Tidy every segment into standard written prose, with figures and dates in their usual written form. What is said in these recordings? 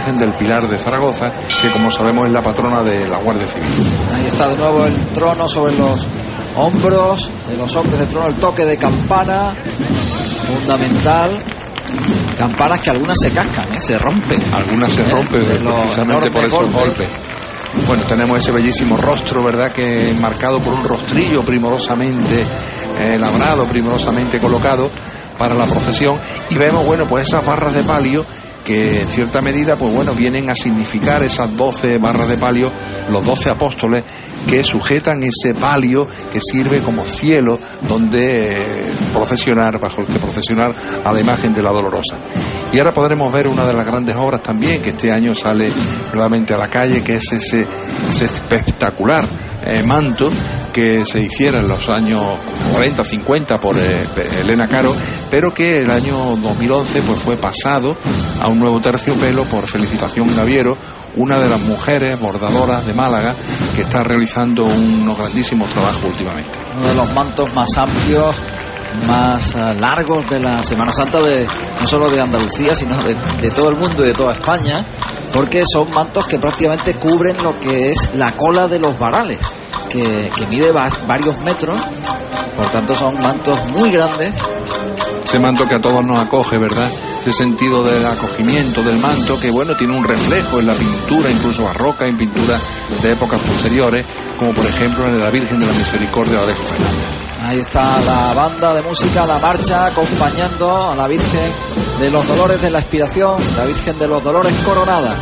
Virgen del Pilar de Zaragoza, que como sabemos es la patrona de la Guardia Civil. Ahí está de nuevo el trono sobre los hombros de los hombres de trono, el toque de campana fundamental. Campanas que algunas se cascan, se rompen. Algunas se rompen precisamente por esos golpes. Bueno, tenemos ese bellísimo rostro, ¿verdad?, que marcado por un rostrillo primorosamente labrado, primorosamente colocado para la procesión, y vemos, bueno, pues esas barras de palio que en cierta medida, pues bueno, vienen a significar esas 12 barras de palio, los 12 apóstoles que sujetan ese palio que sirve como cielo donde procesionar, bajo el que procesionar a la imagen de la Dolorosa. Y ahora podremos ver una de las grandes obras también, que este año sale nuevamente a la calle, que es ese espectacular manto que se hiciera en los años 40, 50 por Elena Caro, pero que el año 2011 pues fue pasado a un nuevo terciopelo por Felicitación Gaviero, una de las mujeres bordadoras de Málaga que está realizando unos grandísimos trabajos últimamente. Uno de los mantos más amplios, más largos de la Semana Santa, no solo de Andalucía, sino de todo el mundo y de toda España, porque son mantos que prácticamente cubren lo que es la cola de los varales, que mide varios metros, por tanto son mantos muy grandes. Ese manto que a todos nos acoge, ¿verdad? Ese sentido del acogimiento del manto, que bueno, tiene un reflejo en la pintura, incluso barroca, en pinturas de épocas posteriores, como por ejemplo en la Virgen de la Misericordia de Alejo Fernández. Ahí está la banda de música, la marcha, acompañando a la Virgen de los Dolores de la Expiración, la Virgen de los Dolores coronada.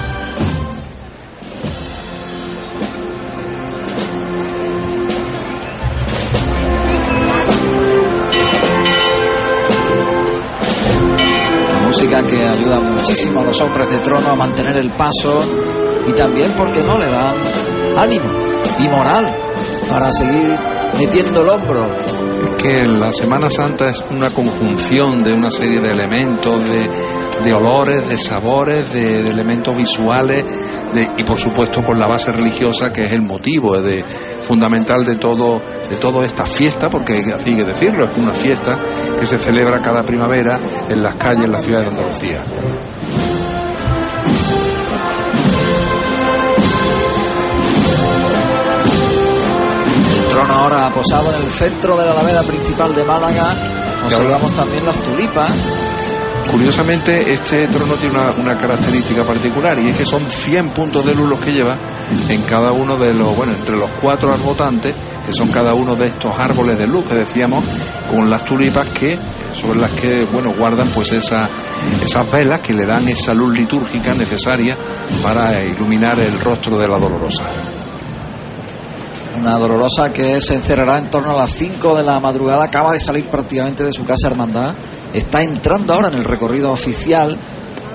Música que ayuda muchísimo a los hombres de trono a mantener el paso, y también, porque no, le dan ánimo y moral para seguir metiendo el hombro. Es que la Semana Santa es una conjunción de una serie de elementos, de olores, de sabores, de elementos visuales, y por supuesto con la base religiosa, que es el motivo fundamental de toda esta fiesta, porque así que decirlo, es una fiesta que se celebra cada primavera en las calles de la ciudad de Andalucía. El trono ahora posado en el centro de la alameda principal de Málaga. Observamos también las tulipas. Curiosamente, este trono tiene una característica particular, y es que son 100 puntos de luz los que lleva en cada uno de los, entre los 4 arbotantes, que son cada uno de estos árboles de luz que decíamos, con las tulipas sobre las que, guardan pues esas velas que le dan esa luz litúrgica necesaria para iluminar el rostro de la Dolorosa. Una Dolorosa que se encerrará en torno a las 5 de la madrugada, acaba de salir prácticamente de su casa hermandad, está entrando ahora en el recorrido oficial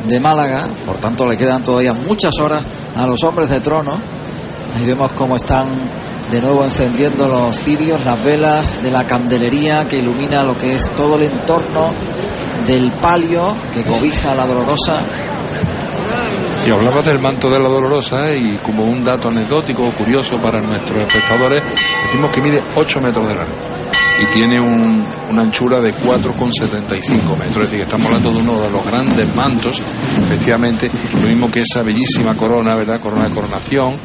de Málaga, por tanto le quedan todavía muchas horas a los hombres de trono. Ahí vemos cómo están de nuevo encendiendo los cirios, las velas de la candelería que ilumina lo que es todo el entorno del palio que cobija a la Dolorosa. Y hablabas del manto de la Dolorosa, y como un dato anecdótico o curioso para nuestros espectadores, decimos que mide 8 metros de largo y tiene una anchura de 4,75 metros, es decir, que estamos hablando de uno de los grandes mantos, efectivamente, lo mismo que esa bellísima corona, ¿verdad?, corona de coronación.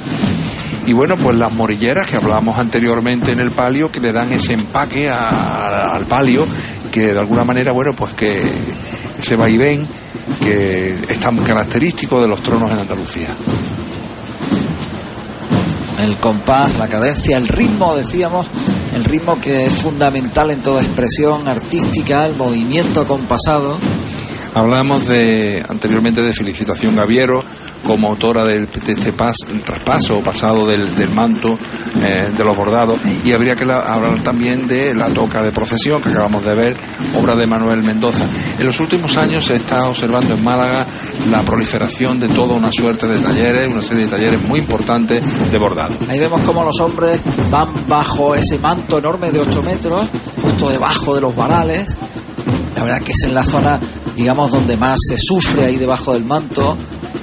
Y bueno, pues las morilleras que hablábamos anteriormente en el palio, que le dan ese empaque al palio, que de alguna manera, pues que ese vaivén que es tan característico de los tronos en Andalucía. El compás, la cadencia, el ritmo, decíamos, el ritmo que es fundamental en toda expresión artística, el movimiento compasado. Hablábamos anteriormente de Felicitación Gaviero como autora de este traspaso pasado del manto de los bordados, y habría que hablar también de la toca de procesión que acabamos de ver, obra de Manuel Mendoza. En los últimos años se está observando en Málaga la proliferación de toda una suerte de talleres, una serie de talleres muy importantes de bordado. Ahí vemos cómo los hombres van bajo ese manto enorme de 8 metros, justo debajo de los varales. La verdad que es en la zona digamos, donde más se sufre, ahí debajo del manto.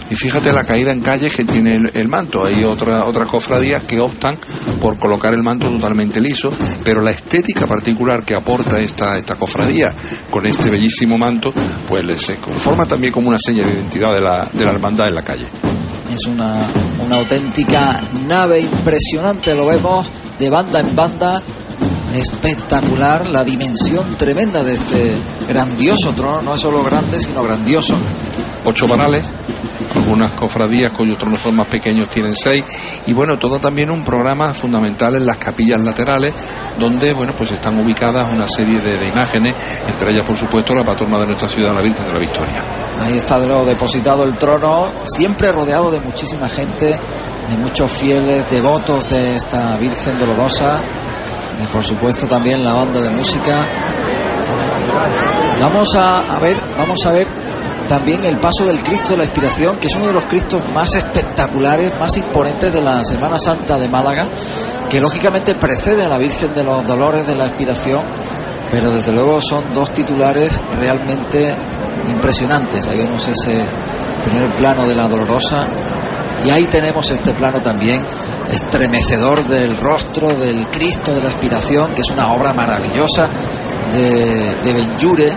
Y fíjate la caída en calles que tiene el manto. Hay otras cofradías que optan por colocar el manto totalmente liso, pero la estética particular que aporta esta cofradía con este bellísimo manto, pues se conforma también como una seña de identidad de la hermandad en la calle. Es una auténtica nave impresionante, lo vemos de banda en banda. Espectacular la dimensión tremenda de este grandioso trono. No es solo grande, sino grandioso. 8 varales. Algunas cofradías cuyos tronos son más pequeños tienen 6, y bueno, todo también un programa fundamental en las capillas laterales, donde bueno, pues están ubicadas una serie de imágenes, entre ellas por supuesto la patrona de nuestra ciudad, la Virgen de la Victoria. Ahí está de nuevo depositado el trono, siempre rodeado de muchísima gente, de muchos fieles devotos de esta Virgen dolorosa, y por supuesto también la banda de música. Vamos a ver también el paso del Cristo de la Expiración, que es uno de los Cristos más espectaculares, más imponentes de la Semana Santa de Málaga, que lógicamente precede a la Virgen de los Dolores de la Expiración, pero desde luego son dos titulares realmente impresionantes. Ahí vemos ese primer plano de la Dolorosa, y ahí tenemos este plano también estremecedor del rostro del Cristo de la Expiración, que es una obra maravillosa de Benlliure,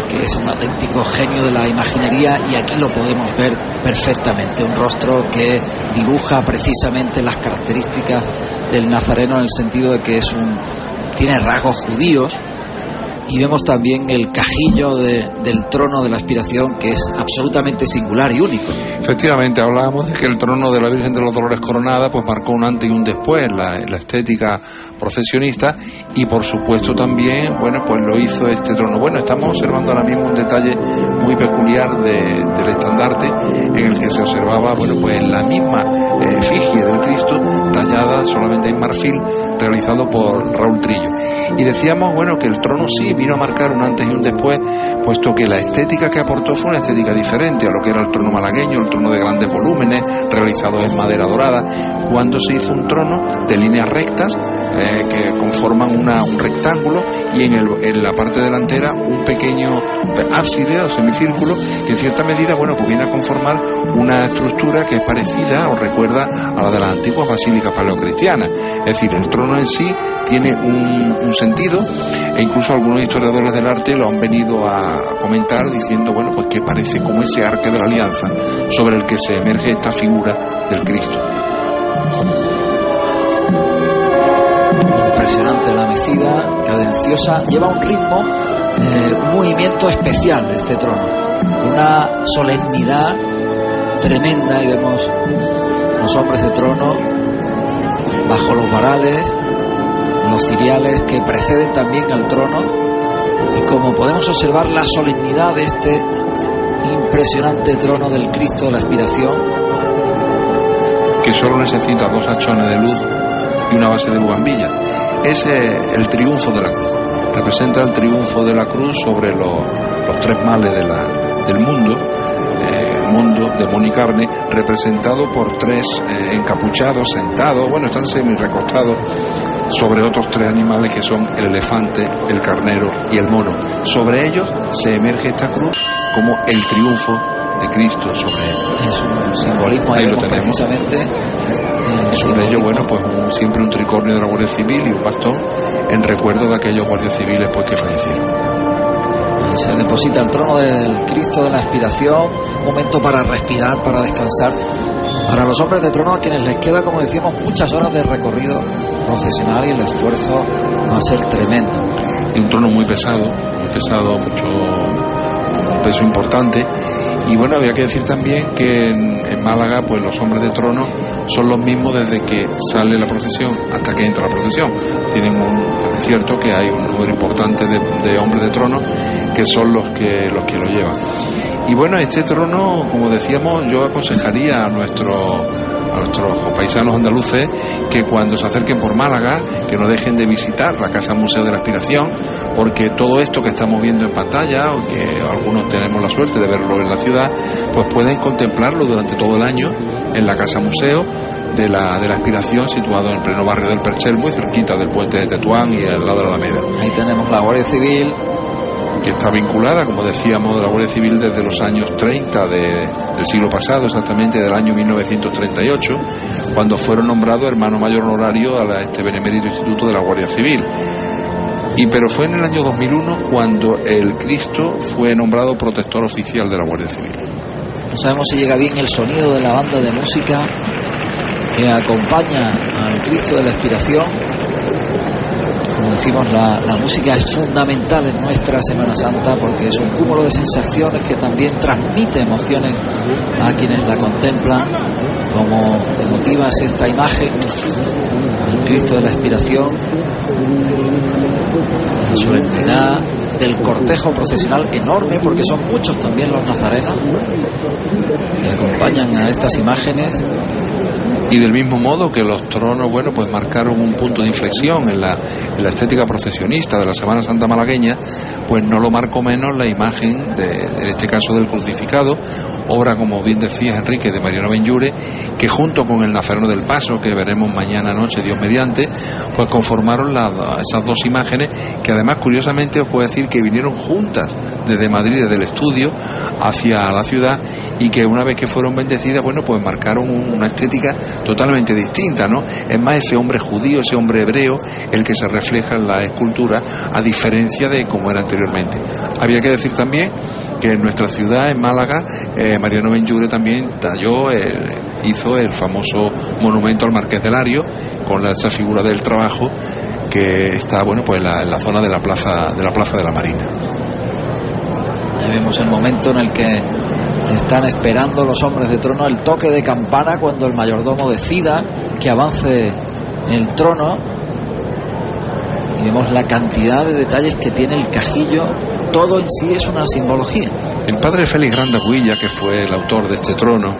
que es un auténtico genio de la imaginería, y aquí lo podemos ver perfectamente, un rostro que dibuja precisamente las características del nazareno, en el sentido de que tiene rasgos judíos, y vemos también el cajillo del trono de la Expiración, que es absolutamente singular y único. Efectivamente, hablábamos de que el trono de la Virgen de los Dolores Coronada pues marcó un antes y un después en la estética procesionista, y por supuesto también, bueno, pues lo hizo este trono. Bueno, estamos observando ahora mismo un detalle muy peculiar del estandarte, en el que se observaba, bueno, pues la misma efigie del Cristo, tallada solamente en marfil, realizado por Raúl Trillo. Y decíamos, bueno, que el trono sí vino a marcar un antes y un después, puesto que la estética que aportó fue una estética diferente a lo que era el trono malagueño, el trono de grandes volúmenes, realizado en madera dorada, cuando se hizo un trono de líneas rectas, que conforman un rectángulo, y en la parte delantera un pequeño ábside o semicírculo, que en cierta medida, bueno, pues viene a conformar una estructura que es parecida o recuerda a la de las antiguas basílicas paleocristianas. Es decir, el trono en sí tiene un sentido, e incluso algunos historiadores del arte lo han venido a comentar diciendo, bueno, pues que parece como ese arca de la alianza sobre el que se emerge esta figura del Cristo. Impresionante la mecida, cadenciosa, lleva un ritmo, un movimiento especial de este trono, una solemnidad tremenda, y vemos los hombres de trono bajo los varales, los ciriales que preceden también al trono, y como podemos observar la solemnidad de este impresionante trono del Cristo de la Expiración, que solo necesita 2 hachones de luz y una base de bugambilla. Es el triunfo de la cruz, representa el triunfo de la cruz sobre los 3 males del mundo, el mundo de demonio y carne, representado por 3 encapuchados, sentados, bueno, están semi-recostados sobre otros 3 animales, que son el elefante, el carnero y el mono. Sobre ellos se emerge esta cruz como el triunfo de Cristo sobre ellos. Es un simbolismo, ahí lo tenemos precisamente. Sobre ello, bueno, pues siempre un tricornio de la Guardia Civil y un bastón en recuerdo de aquellos guardias civiles pues que fallecieron. Y se deposita el trono del Cristo de la Expiración, un momento para respirar, para descansar. Para los hombres de trono, a quienes les queda, como decíamos, muchas horas de recorrido procesional, y el esfuerzo va a ser tremendo. Y un trono muy pesado, un peso importante. Y bueno, habría que decir también que en Málaga, pues los hombres de trono son los mismos desde que sale la procesión hasta que entra la procesión. Es cierto que hay un número importante de hombres de trono que son los que lo llevan. Y bueno, este trono, como decíamos, yo aconsejaría a nuestros paisanos andaluces que cuando se acerquen por Málaga, que no dejen de visitar la Casa Museo de la Expiración, porque todo esto que estamos viendo en pantalla, o que algunos tenemos la suerte de verlo en la ciudad, pues pueden contemplarlo durante todo el año en la Casa Museo de la Expiración, situado en el pleno barrio del Perchel, muy cerquita del puente de Tetuán y al lado de la Alameda. Ahí tenemos la Guardia Civil que está vinculada, como decíamos, de la Guardia Civil desde los años 30 del siglo pasado, exactamente del año 1938, cuando fueron nombrados hermano mayor honorario a este benemérito Instituto de la Guardia Civil. Pero fue en el año 2001 cuando el Cristo fue nombrado protector oficial de la Guardia Civil. No sabemos si llega bien el sonido de la banda de música que acompaña al Cristo de la Expiración. Como decimos, la música es fundamental en nuestra Semana Santa porque es un cúmulo de sensaciones que también transmite emociones a quienes la contemplan. Como emotiva es esta imagen del Cristo de la Expiración, la solemnidad del cortejo procesional enorme, porque son muchos también los nazarenos que acompañan a estas imágenes. Y del mismo modo que los tronos, bueno, pues marcaron un punto de inflexión en la estética procesionista de la Semana Santa malagueña, pues no lo marcó menos la imagen en este caso del crucificado, obra, como bien decía Enrique, de Mariano Benlliure, que junto con el Nazareno del Paso, que veremos mañana noche, Dios mediante, pues conformaron esas dos imágenes, que además, curiosamente, os puedo decir que vinieron juntas desde Madrid, desde el estudio, hacia la ciudad, y que una vez que fueron bendecidas, bueno, pues marcaron una estética totalmente distinta, ¿no? Es más, ese hombre judío, ese hombre hebreo, el que se refleja en la escultura, a diferencia de como era anteriormente. Había que decir también que en nuestra ciudad, en Málaga, Mariano Benlliure también hizo el famoso monumento al Marqués de Lario, con esa figura del trabajo que está, bueno, pues en la zona de la plaza de la Marina. Ya vemos el momento en el que están esperando los hombres de trono el toque de campana cuando el mayordomo decida que avance el trono, y vemos la cantidad de detalles que tiene el cajillo. Todo en sí es una simbología. El padre Félix Granda Cuilla, que fue el autor de este trono,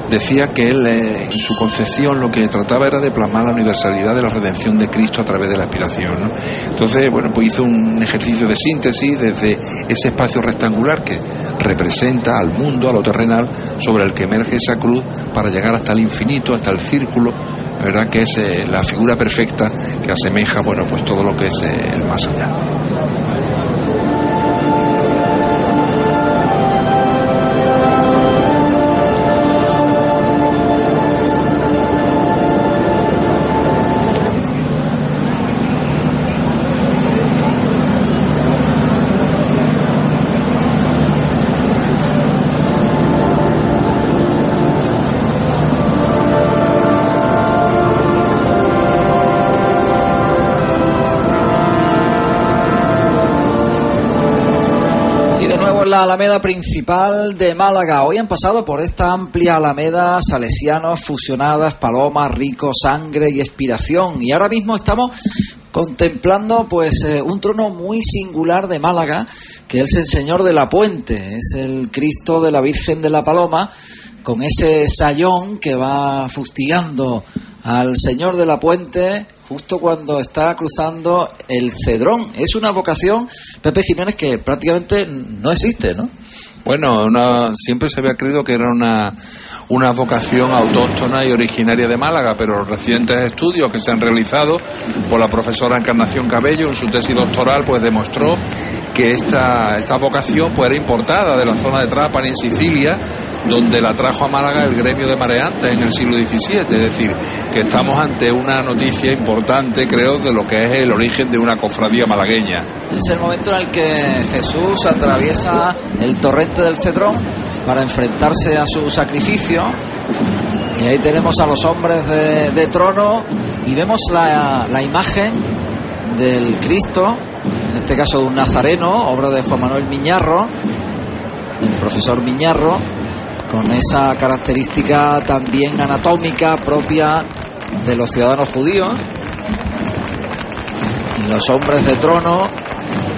decía que él, en su concepción, lo que trataba era de plasmar la universalidad de la redención de Cristo a través de la expiración, ¿no? Entonces, bueno, pues hizo un ejercicio de síntesis desde ese espacio rectangular que representa al mundo, a lo terrenal, sobre el que emerge esa cruz, para llegar hasta el infinito, hasta el círculo, ¿verdad? Que es la figura perfecta que asemeja, bueno, pues todo lo que es el más allá. La alameda principal de Málaga. Hoy han pasado por esta amplia alameda salesianos, fusionadas, palomas, ricos, sangre y expiración, y ahora mismo estamos contemplando pues un trono muy singular de Málaga, que es el Señor de la Puente, es el Cristo de la Virgen de la Paloma, con ese sayón que va fustigando al Señor de la Puente justo cuando está cruzando el Cedrón. Es una vocación, Pepe Jiménez, que prácticamente no existe, ¿no? Bueno, siempre se había creído que era una vocación autóctona y originaria de Málaga, pero los recientes estudios que se han realizado por la profesora Encarnación Cabello en su tesis doctoral, pues demostró que esta vocación pues era importada de la zona de Trapani, en Sicilia, donde la trajo a Málaga el gremio de mareantes en el siglo XVII. Es decir, que estamos ante una noticia importante, creo, de lo que es el origen de una cofradía malagueña. Es el momento en el que Jesús atraviesa el torrente del Cedrón para enfrentarse a su sacrificio, y ahí tenemos a los hombres de trono, y vemos la imagen del Cristo, en este caso de un nazareno, obra de Juan Manuel Miñarro, el profesor Miñarro, con esa característica también anatómica propia de los ciudadanos judíos, y los hombres de trono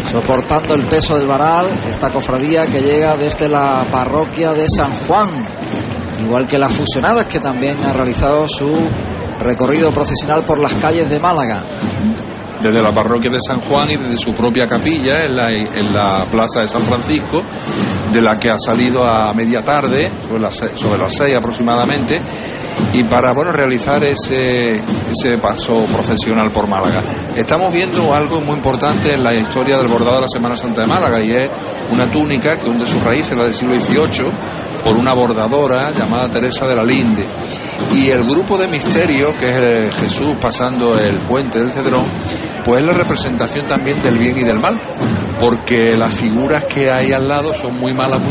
soportando el peso del varal, esta cofradía que llega desde la parroquia de San Juan, igual que las fusionadas, que también ha realizado su recorrido procesional por las calles de Málaga. desde la parroquia de San Juan y desde su propia capilla en la plaza de San Francisco, de la que ha salido a media tarde, sobre las 6 aproximadamente, y para realizar ese paso procesional por Málaga. Estamos viendo algo muy importante en la historia del bordado de la Semana Santa de Málaga, y es una túnica que hunde sus raíces, la del siglo XVIII, por una bordadora llamada Teresa de la Linde. Y el grupo de misterio, que es Jesús pasando el puente del Cedrón, pues es la representación también del bien y del mal, porque las figuras que hay al lado son muy malas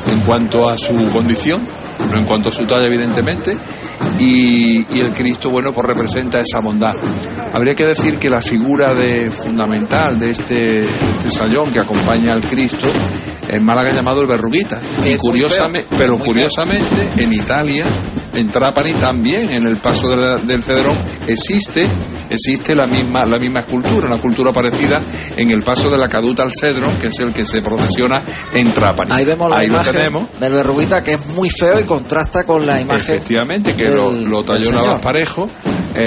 en cuanto a su condición, no en cuanto a su talla evidentemente, y el Cristo pues representa esa bondad. Habría que decir que la figura fundamental de este sayón que acompaña al Cristo en Málaga es llamado el Verruguita, y curiosamente en Italia, en Trapani también, en el paso del Cedrón existe la misma escultura, una escultura parecida en el paso de la Caduta al Cedrón, que es el que se procesiona en Trapani. Ahí vemos la imagen del Verruguita, que es muy feo y contrasta con la imagen, efectivamente, que lo talló Navas Parejo,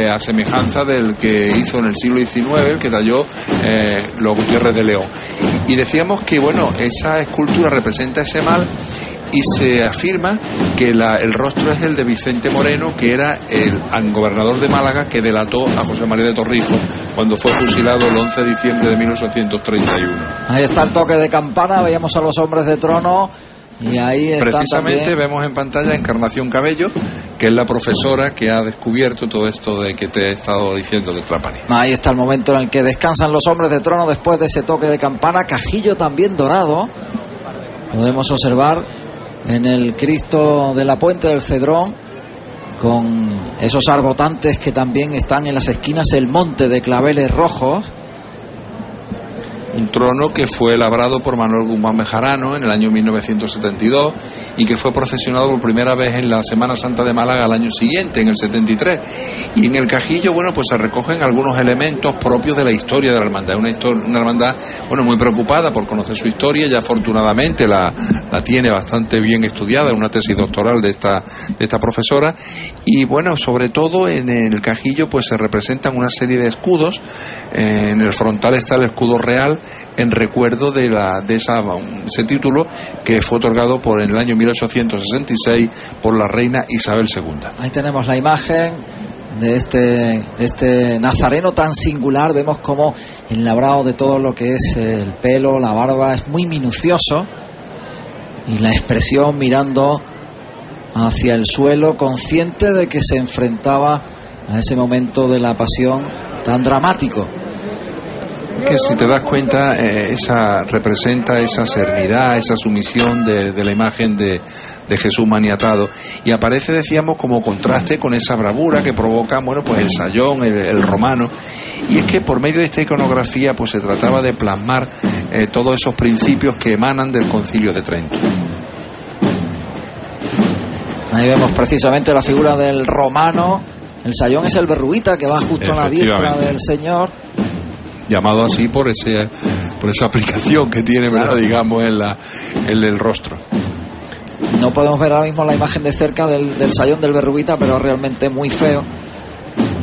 a semejanza del que hizo en el siglo XIX, el que talló los Gutiérrez de León. Y decíamos que esa escultura representa ese mal, y se afirma que el rostro es el de Vicente Moreno, que era el gobernador de Málaga que delató a José María de Torrijos cuando fue fusilado el 11 de diciembre de 1831. Ahí está el toque de campana, veíamos a los hombres de trono, y ahí está precisamente también... vemos en pantalla a Encarnación Cabello, que es la profesora que ha descubierto todo esto de que te he estado diciendo de Trapani. Ahí está el momento en el que descansan los hombres de trono después de ese toque de campana. Cajillo también dorado podemos observar en el Cristo de la Puente del Cedrón, con esos arbotantes que también están en las esquinas, el monte de claveles rojos. Un trono que fue labrado por Manuel Guzmán Bejarano en el año 1972 y que fue procesionado por primera vez en la Semana Santa de Málaga al año siguiente, en el 73. Y en el cajillo, pues se recogen algunos elementos propios de la historia de la hermandad. Una hermandad, muy preocupada por conocer su historia. Ya afortunadamente la tiene bastante bien estudiada, una tesis doctoral de esta profesora. Y sobre todo en el cajillo pues se representan una serie de escudos. En el frontal está el escudo real, en recuerdo de ese título que fue otorgado en el año 1866 por la reina Isabel II. Ahí tenemos la imagen de este nazareno tan singular. Vemos como el labrado de todo lo que es el pelo, la barba, es muy minucioso, y la expresión mirando hacia el suelo, consciente de que se enfrentaba a ese momento de la pasión tan dramático. Que si te das cuenta, representa esa serenidad, esa sumisión de la imagen de Jesús maniatado, y aparece, decíamos, como contraste con esa bravura que provoca el sayón, el romano. Y es que por medio de esta iconografía pues se trataba de plasmar todos esos principios que emanan del Concilio de Trento. Ahí vemos precisamente la figura del romano. El sayón es el Verruguita, que va justo a la diestra del Señor, llamado así por esa aplicación que tiene, ¿verdad? Digamos, en el rostro. No podemos ver ahora mismo la imagen de cerca del sayón del Verruguita, pero realmente muy feo,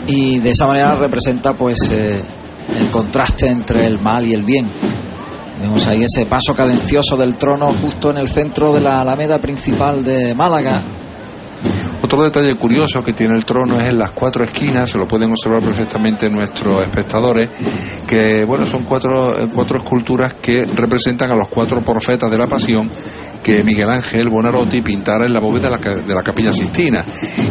y de esa manera representa el contraste entre el mal y el bien. Vemos ahí ese paso cadencioso del trono justo en el centro de la alameda principal de Málaga. Otro detalle curioso que tiene el trono es en las 4 esquinas, se lo pueden observar perfectamente nuestros espectadores, que son cuatro esculturas que representan a los 4 profetas de la Pasión que Miguel Ángel Buonarroti pintara en la bóveda de la Capilla Sixtina,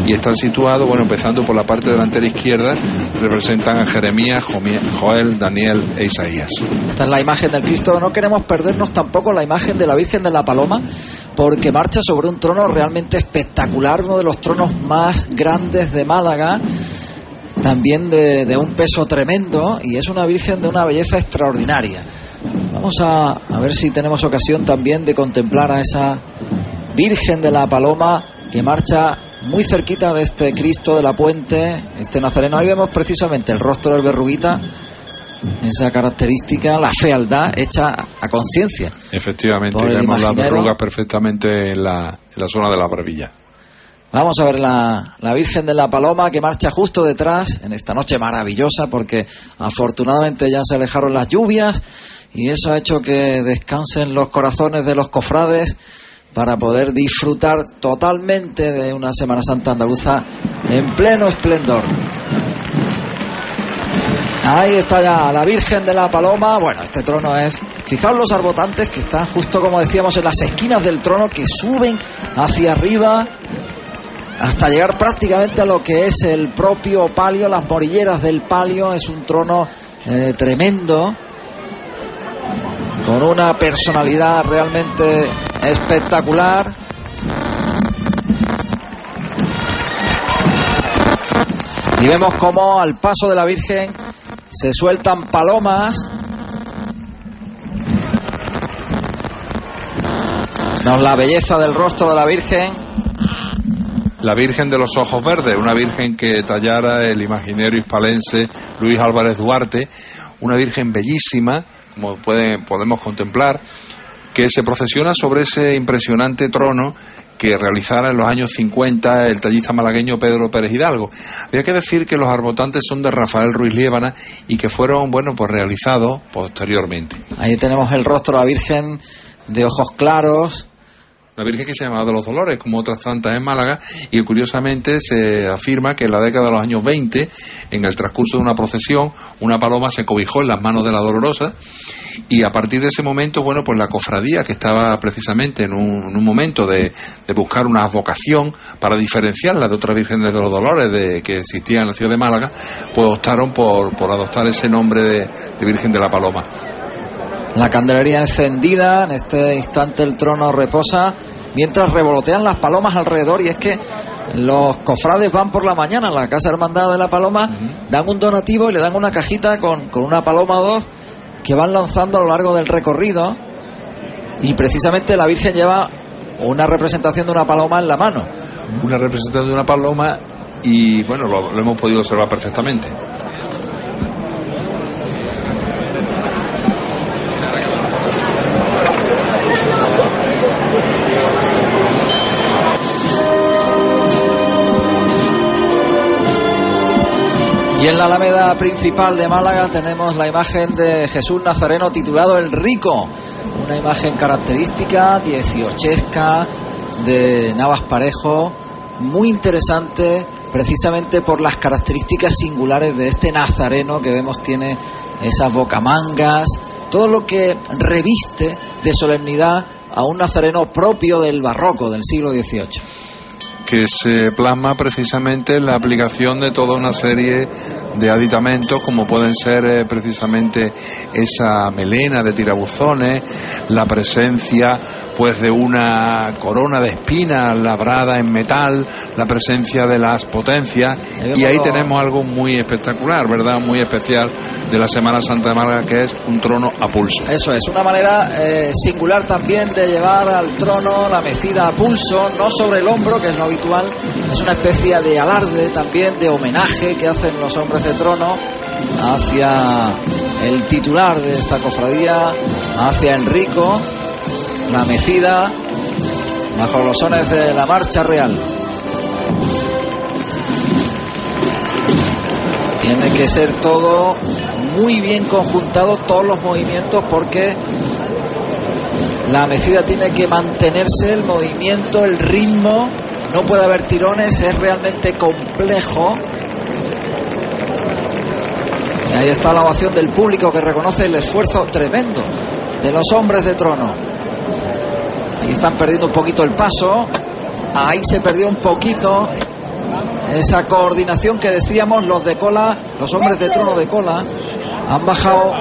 y están situados, empezando por la parte delantera izquierda, representan a Jeremías, Joel, Daniel e Isaías. Esta es la imagen del Cristo. No queremos perdernos tampoco la imagen de la Virgen de la Paloma, porque marcha sobre un trono realmente espectacular, uno de los tronos más grandes de Málaga, también de un peso tremendo, y es una Virgen de una belleza extraordinaria. Vamos a ver si tenemos ocasión también de contemplar a esa Virgen de la Paloma que marcha muy cerquita de este Cristo de la Puente, este nazareno. Ahí vemos precisamente el rostro del Verruguita, esa característica, la fealdad hecha a conciencia. Efectivamente, vemos las verrugas perfectamente en la zona de la barbilla. Vamos a ver la Virgen de la Paloma, que marcha justo detrás en esta noche maravillosa, porque afortunadamente ya se alejaron las lluvias y eso ha hecho que descansen los corazones de los cofrades para poder disfrutar totalmente de una Semana Santa andaluza en pleno esplendor. Ahí está ya la Virgen de la Paloma. Bueno, este trono es... Fijaos los arbotantes que están justo, como decíamos, en las esquinas del trono, que suben hacia arriba hasta llegar prácticamente a lo que es el propio palio, las morilleras del palio. Es un trono tremendo, con una personalidad realmente espectacular. Y vemos cómo al paso de la Virgen se sueltan palomas. Vemos la belleza del rostro de la Virgen. La Virgen de los Ojos Verdes, una Virgen que tallara el imaginero hispalense Luis Álvarez Duarte, una Virgen bellísima, como podemos contemplar, que se procesiona sobre ese impresionante trono que realizara en los años 50 el tallista malagueño Pedro Pérez Hidalgo. Había que decir que los arbotantes son de Rafael Ruiz Liébana y que fueron, pues realizados posteriormente. Ahí tenemos el rostro de la Virgen de ojos claros. Una Virgen que se llamaba de los Dolores, como otras tantas en Málaga, y curiosamente se afirma que en la década de los años 20, en el transcurso de una procesión, una paloma se cobijó en las manos de la Dolorosa, y a partir de ese momento, pues la cofradía, que estaba precisamente en un momento de buscar una vocación para diferenciarla de otras vírgenes de los Dolores que existían en la ciudad de Málaga, pues optaron por adoptar ese nombre de Virgen de la Paloma. La candelería encendida, en este instante el trono reposa mientras revolotean las palomas alrededor, y es que los cofrades van por la mañana a la Casa Hermandad de la Paloma, dan un donativo y le dan una cajita con una paloma o dos que van lanzando a lo largo del recorrido, y precisamente la Virgen lleva una representación de una paloma en la mano. Una representación de una paloma, y bueno, lo hemos podido observar perfectamente. Y en la Alameda principal de Málaga tenemos la imagen de Jesús Nazareno titulado El Rico, una imagen característica, dieciochesca, de Navas Parejo, muy interesante precisamente por las características singulares de este Nazareno que vemos. Tiene esas bocamangas, todo lo que reviste de solemnidad a un Nazareno propio del barroco del siglo XVIII, que se plasma precisamente en la aplicación de toda una serie de aditamentos, como pueden ser precisamente esa melena de tirabuzones, la presencia pues de una corona de espinas labrada en metal, la presencia de las potencias, y ahí tenemos algo muy espectacular, ¿verdad? Muy especial de la Semana Santa de Málaga, que es un trono a pulso. Eso es, una manera singular también de llevar al trono la mecida a pulso, no sobre el hombro, que es lo habitual. Es una especie de alarde también, de homenaje que hacen los hombres de trono hacia el titular de esta cofradía, hacia el Rico, la mecida bajo los sones de la marcha real. Tiene que ser todo muy bien conjuntado, todos los movimientos, porque la mecida tiene que mantenerse, el movimiento, el ritmo, no puede haber tirones, es realmente complejo. Y ahí está la ovación del público, que reconoce el esfuerzo tremendo de los hombres de trono. Ahí están perdiendo un poquito el paso, ahí se perdió un poquito esa coordinación que decíamos. Los de cola, los hombres de trono de cola, han bajado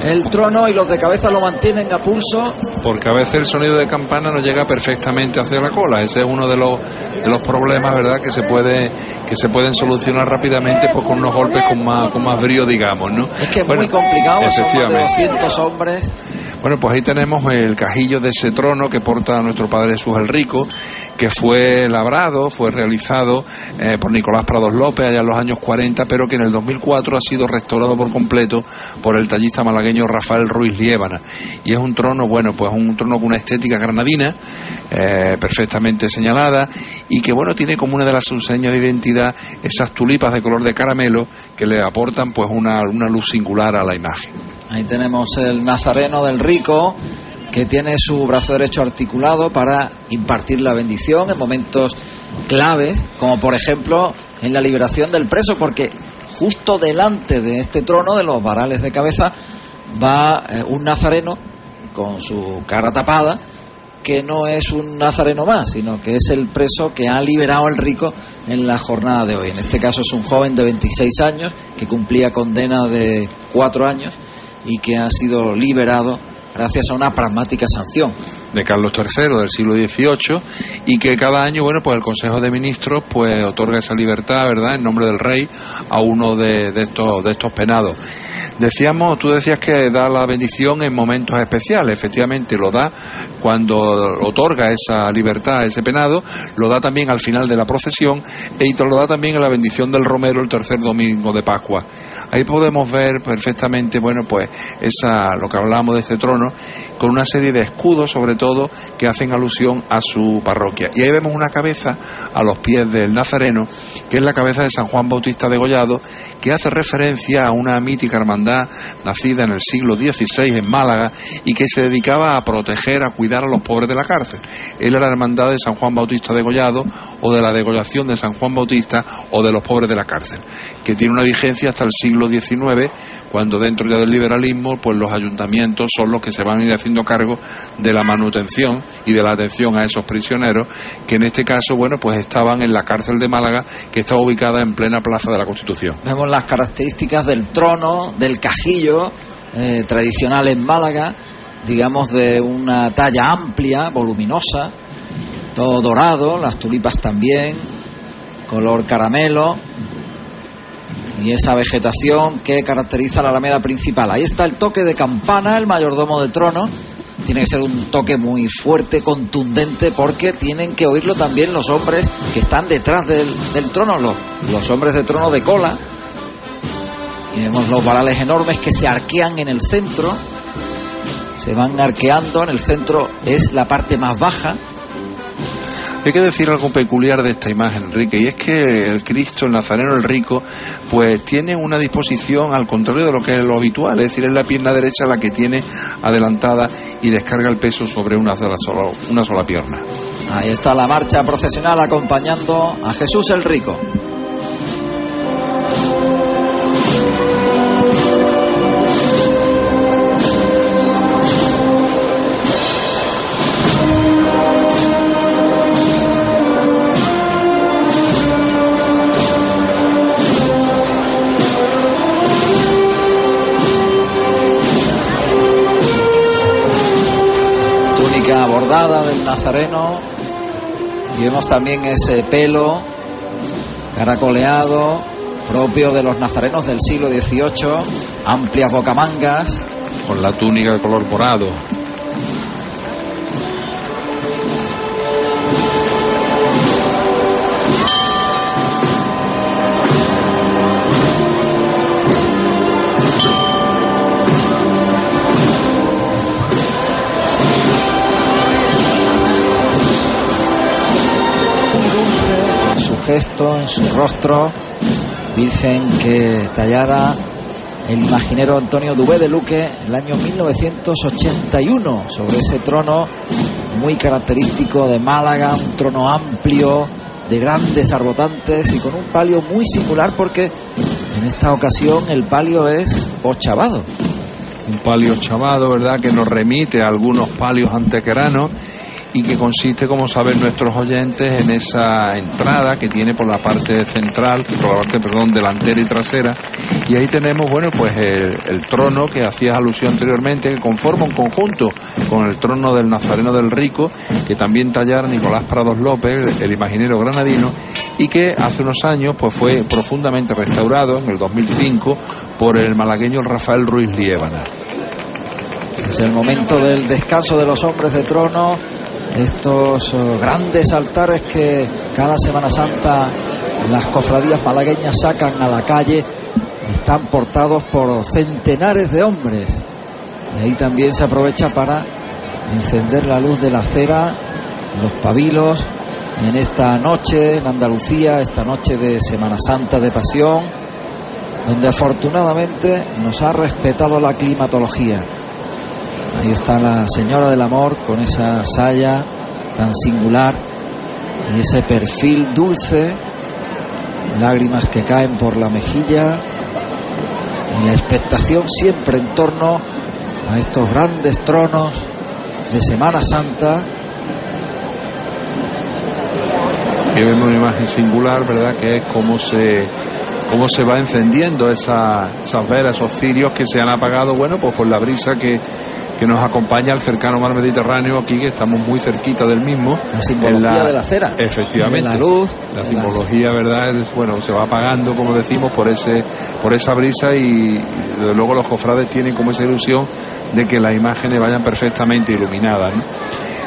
el trono y los de cabeza lo mantienen a pulso, porque a veces el sonido de campana no llega perfectamente hacia la cola. Ese es uno de los problemas, ¿verdad?, que se pueden solucionar rápidamente, pues con unos golpes con más brío, digamos, ¿no? Es que es muy complicado, son de 200 hombres. Bueno, pues ahí tenemos el cajillo de ese trono que porta nuestro Padre Jesús el Rico, que fue labrado, fue realizado por Nicolás Prados López allá en los años 40, pero que en el 2004 ha sido restaurado por completo por el tallista malagueño Rafael Ruiz Liébana. Y es un trono, pues un trono con una estética granadina, perfectamente señalada, y que bueno, tiene como una de las sus señas de identidad esas tulipas de color de caramelo que le aportan pues una luz singular a la imagen. Ahí tenemos el Nazareno del Rico, que tiene su brazo derecho articulado para impartir la bendición en momentos claves, como por ejemplo en la liberación del preso, porque justo delante de este trono, de los varales de cabeza, va un nazareno con su cara tapada, que no es un nazareno más, sino que es el preso que ha liberado al Rico en la jornada de hoy. En este caso es un joven de 26 años que cumplía condena de 4 años y que ha sido liberado gracias a una pragmática sanción de Carlos III del siglo XVIII, y que cada año, bueno, pues el Consejo de Ministros pues otorga esa libertad, ¿verdad?, en nombre del rey a uno de estos penados. Tú decías que da la bendición en momentos especiales. Efectivamente lo da cuando otorga esa libertad a ese penado, lo da también al final de la procesión, y lo da también en la bendición del Romero el tercer domingo de Pascua. Ahí podemos ver perfectamente, bueno, pues lo que hablábamos de este trono, con una serie de escudos, sobre todo, que hacen alusión a su parroquia. Y ahí vemos una cabeza a los pies del Nazareno, que es la cabeza de San Juan Bautista degollado, que hace referencia a una mítica hermandad nacida en el siglo XVI en Málaga y que se dedicaba a proteger, a cuidar a los pobres de la cárcel. Él era la hermandad de San Juan Bautista degollado, o de la degollación de San Juan Bautista, o de los pobres de la cárcel, que tiene una vigencia hasta el siglo XIX, cuando dentro ya del liberalismo pues los ayuntamientos son los que se van a ir haciendo cargo de la manutención y de la atención a esos prisioneros, que en este caso, bueno, pues estaban en la cárcel de Málaga, que estaba ubicada en plena Plaza de la Constitución. Vemos las características del trono, del cajillo tradicional en Málaga, digamos de una talla amplia, voluminosa, todo dorado, las tulipas también, color caramelo, y esa vegetación que caracteriza la alameda principal. Ahí está el toque de campana, el mayordomo del trono. Tiene que ser un toque muy fuerte, contundente, porque tienen que oírlo también los hombres que están detrás del trono, los hombres de trono de cola. Y vemos los varales enormes que se arquean en el centro, se van arqueando. En el centro es la parte más baja. Hay que decir algo peculiar de esta imagen, Enrique, y es que el Cristo, el Nazareno, el Rico, pues tiene una disposición al contrario de lo que es lo habitual, es decir, es la pierna derecha la que tiene adelantada y descarga el peso sobre una sola pierna. Ahí está la marcha procesional acompañando a Jesús el Rico. Bordada del Nazareno, y vemos también ese pelo caracoleado propio de los nazarenos del siglo XVIII, amplias bocamangas con la túnica de color morado. Gesto en su rostro, virgen que tallara el imaginero Antonio Dubé de Luque el año 1981 sobre ese trono muy característico de Málaga, un trono amplio de grandes arbotantes y con un palio muy singular, porque en esta ocasión el palio es ochavado. Un palio ochavado, ¿verdad?, que nos remite a algunos palios antequeranos, y que consiste, como saben nuestros oyentes, en esa entrada que tiene por la parte central, por la parte, delantera y trasera, y ahí tenemos, bueno, pues el trono que hacías alusión anteriormente, que conforma un conjunto con el trono del Nazareno del Rico, que también tallara Nicolás Prados López, el imaginero granadino, y que hace unos años pues fue profundamente restaurado en el 2005 por el malagueño Rafael Ruiz Liébana. Es el momento del descanso de los hombres de trono. Estos grandes altares que cada Semana Santa las cofradías malagueñas sacan a la calle están portados por centenares de hombres, y ahí también se aprovecha para encender la luz de la cera, los pabilos, en esta noche en Andalucía, esta noche de Semana Santa de Pasión, donde afortunadamente nos ha respetado la climatología. Ahí está la Señora del Amor con esa saya tan singular y ese perfil dulce, lágrimas que caen por la mejilla, y la expectación siempre en torno a estos grandes tronos de Semana Santa. Aquí vemos una imagen singular, ¿verdad?, que es cómo se va encendiendo esas velas, esos cirios que se han apagado, bueno, pues por la brisa que nos acompaña al cercano mar Mediterráneo, aquí que estamos muy cerquita del mismo. La simbología de la cera. Efectivamente. De la luz. La simbología, ¿verdad?, bueno, se va apagando, como decimos, por esa brisa, y luego los cofrades tienen como esa ilusión de que las imágenes vayan perfectamente iluminadas, ¿no?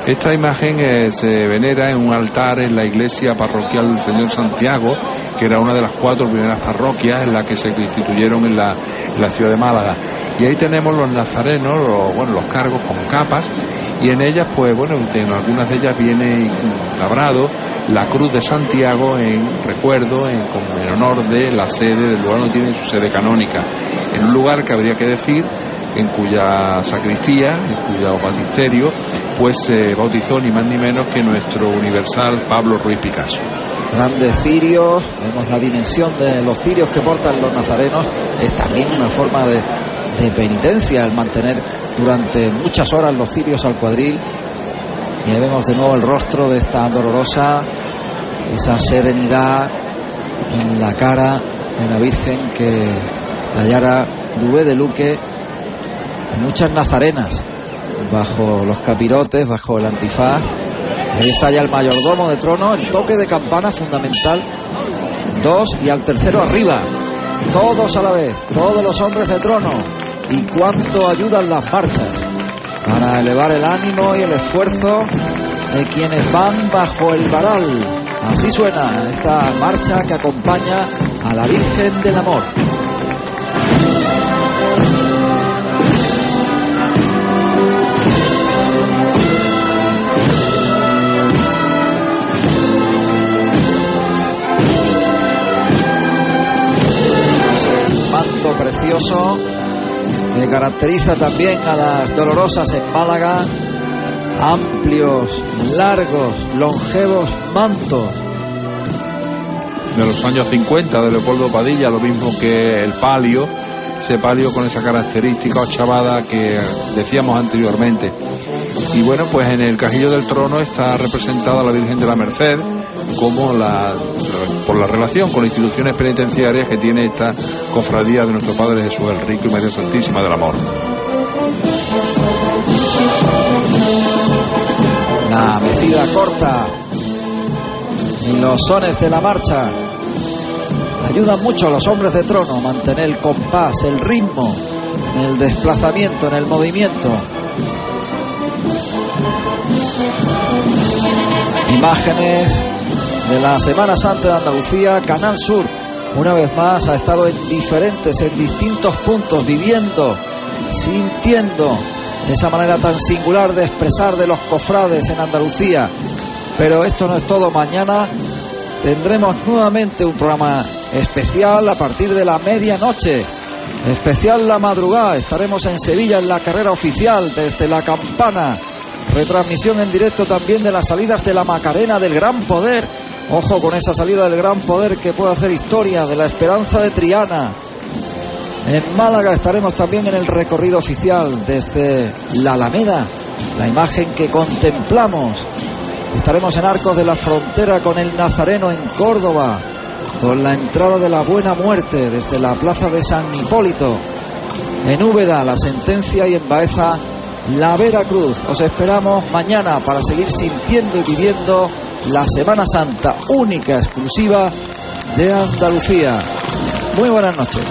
Esta imagen se venera en un altar en la iglesia parroquial del Señor Santiago, que era una de las 4 primeras parroquias en las que se constituyeron en la ciudad de Málaga. Y ahí tenemos los nazarenos, los cargos con capas, y en ellas, pues bueno, en algunas de ellas viene labrado la cruz de Santiago en recuerdo, en honor de la sede del lugar donde tiene su sede canónica, en un lugar que habría que decir en cuya sacristía, en cuyo baptisterio, pues se bautizó ni más ni menos que nuestro universal Pablo Ruiz Picasso. Grandes cirios, vemos la dimensión de los cirios que portan los nazarenos. Es también una forma de penitencia el mantener durante muchas horas los cirios al cuadril. Y ahí vemos de nuevo el rostro de esta dolorosa, esa serenidad en la cara de la Virgen que tallara Dubé de Luque. Muchas nazarenas bajo los capirotes, bajo el antifaz. Ahí está ya el mayordomo de trono, el toque de campana fundamental. 2 y al tercero arriba. Todos a la vez, todos los hombres de trono. Y cuánto ayudan las marchas para elevar el ánimo y el esfuerzo de quienes van bajo el varal. Así suena esta marcha que acompaña a la Virgen del Amor. Precioso que caracteriza también a las dolorosas en Málaga, amplios, largos, longevos mantos de los años 50 de Leopoldo Padilla, lo mismo que el palio, ese palio con esa característica ochavada que decíamos anteriormente. Y bueno, pues en el cajillo del trono está representada la Virgen de la Merced, como por la relación con las instituciones penitenciarias que tiene esta cofradía de nuestro Padre Jesús el Rico y María Santísima del Amor. La mecida corta y los sones de la marcha ayudan mucho a los hombres de trono a mantener el compás, el ritmo, en el desplazamiento, en el movimiento. Imágenes de la Semana Santa de Andalucía. Canal Sur una vez más ha estado en distintos puntos, viviendo, sintiendo esa manera tan singular de expresar de los cofrades en Andalucía. Pero esto no es todo. Mañana tendremos nuevamente un programa especial a partir de la medianoche, especial la madrugada. Estaremos en Sevilla en la carrera oficial desde la Campana. Retransmisión en directo también de las salidas de la Macarena del Gran Poder. Ojo con esa salida del Gran Poder que puede hacer historia, de la Esperanza de Triana. En Málaga estaremos también en el recorrido oficial desde la Alameda, la imagen que contemplamos. Estaremos en Arcos de la Frontera con el Nazareno en Córdoba, con la entrada de la Buena Muerte desde la plaza de San Hipólito. En Úbeda la Sentencia y en Baeza la Veracruz. Os esperamos mañana para seguir sintiendo y viviendo la Semana Santa única, exclusiva de Andalucía. Muy buenas noches.